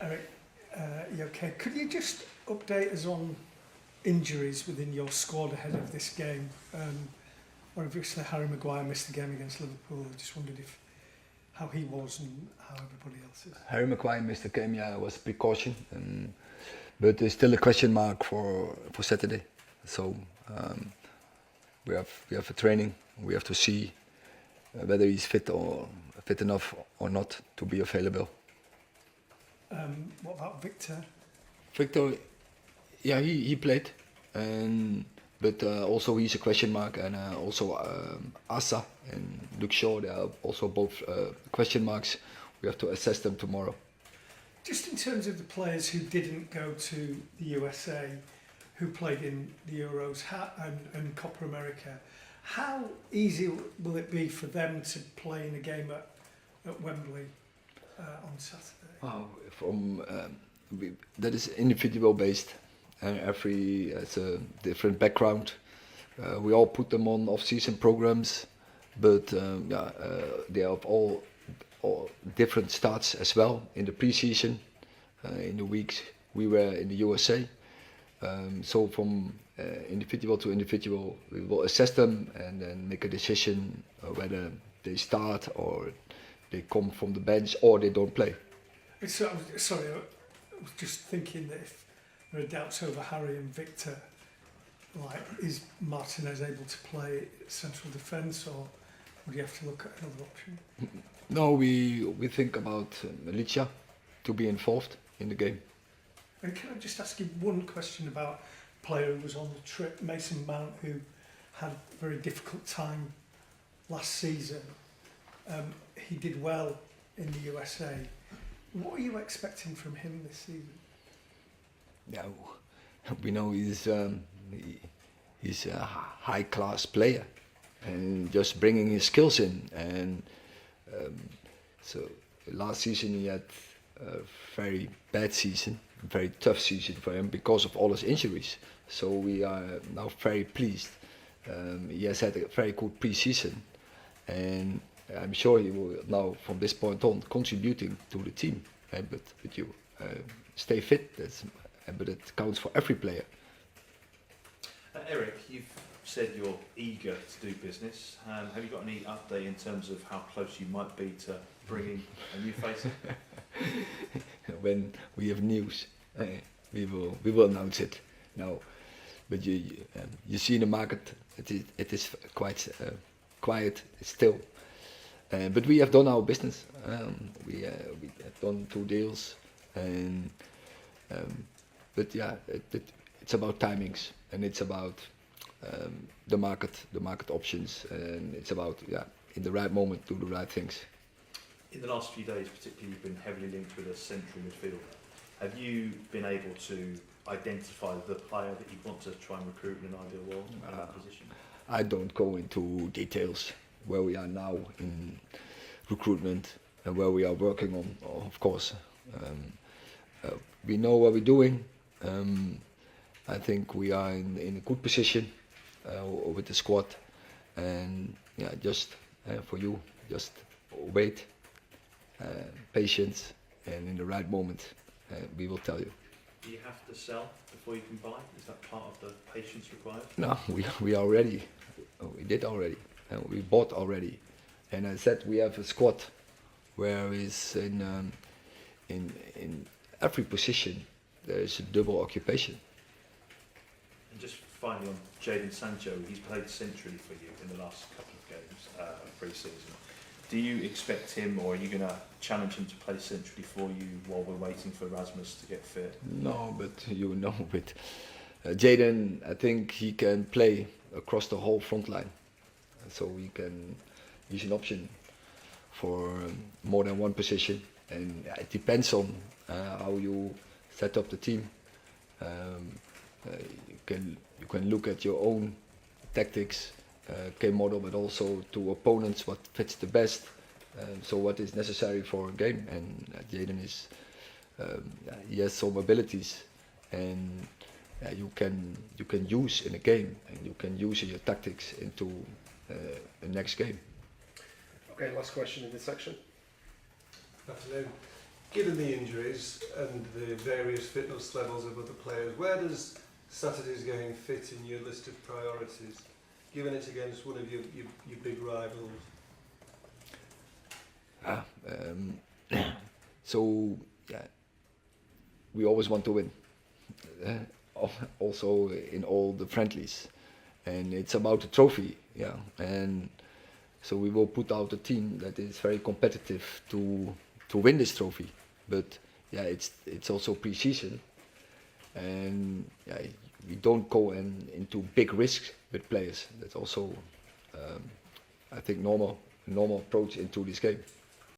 Erik, okay. Could you just update us on injuries within your squad ahead of this game? Obviously Harry Maguire missed the game against Liverpool. I just wondered how he was and how everybody else is. Harry Maguire missed the game, yeah, it was a precaution. But there's still a question mark for Saturday. So we have a training. We have to see whether he's fit enough or not to be available. What about Victor? Victor, yeah, he played, but also he's a question mark, and also Asa and Luke Shaw, they are also both question marks. We have to assess them tomorrow. Just in terms of the players who didn't go to the USA, who played in the Euros and Copa America, how easy will it be for them to play in a game at Wembley on Saturday? Wow, that is individual based, and every has a different background. We all put them on off-season programs, but they have all different starts as well in the pre-season. In the weeks we were in the USA, so from individual to individual, we will assess them and then make a decision whether they start or they come from the bench or they don't play. So, sorry, I was just thinking that if there are doubts over Harry and Victor, like, is Martinez able to play central defence, or would you have to look at another option? No, we think about Milicia to be involved in the game. And can I just ask you one question about a player who was on the trip, Mason Mount, who had a very difficult time last season. He did well in the USA. What are you expecting from him this season? Yeah, we know he's a high-class player, and just bringing his skills in. And so last season he had a very bad season, a very tough season for him because of all his injuries. So we are now very pleased. He has had a very good pre-season, and I'm sure he will now, from this point on, contributing to the team. But you stay fit, but it counts for every player. Erik, you've said you're eager to do business. Have you got any update in terms of how close you might be to bringing a new face in? When we have news, we will announce it. No, but you see in the market, it is quite quiet still. But we have done our business. We have done 2 deals, and but yeah, it's about timings, and it's about the market options, and it's about in the right moment do the right things. In the last few days, particularly, you've been heavily linked with a central midfielder. Have you been able to identify the player that you want to try and recruit in an ideal world in that position? I don't go into details where we are now in recruitment and where we are working on, of course. We know what we're doing. I think we are in a good position with the squad, and just for you, just wait, patience, and in the right moment we will tell you. Do you have to sell before you can buy? Is that part of the patience required? No, we are ready. We did already, and we bought already. And I said we have a squad where is in every position there is a double occupation. And just finally on Jadon Sancho, he's played centrally for you in the last couple of games pre-season. Do you expect him, or are you going to challenge him to play centrally for you while we're waiting for Rasmus to get fit? No, but with Jadon, I think he can play across the whole front line, so he's an option for more than one position, and it depends on how you set up the team. You can look at your own tactics, game model, but also to opponents what fits the best. So what is necessary for a game, and Jadon is he has some abilities, and you can use in a game, and you can use in your tactics into the next game. Okay, last question in this section. Good afternoon. Given the injuries and the various fitness levels of other players, where does Saturday's game fit in your list of priorities, given it's against one of your big rivals? So, yeah, we always want to win, also in all the friendlies, and it's about the trophy, yeah. And so we will put out a team that is very competitive to win this trophy. But yeah, it's also pre-season, and yeah, we don't go into big risks with players. That's also, I think, normal approach into this game.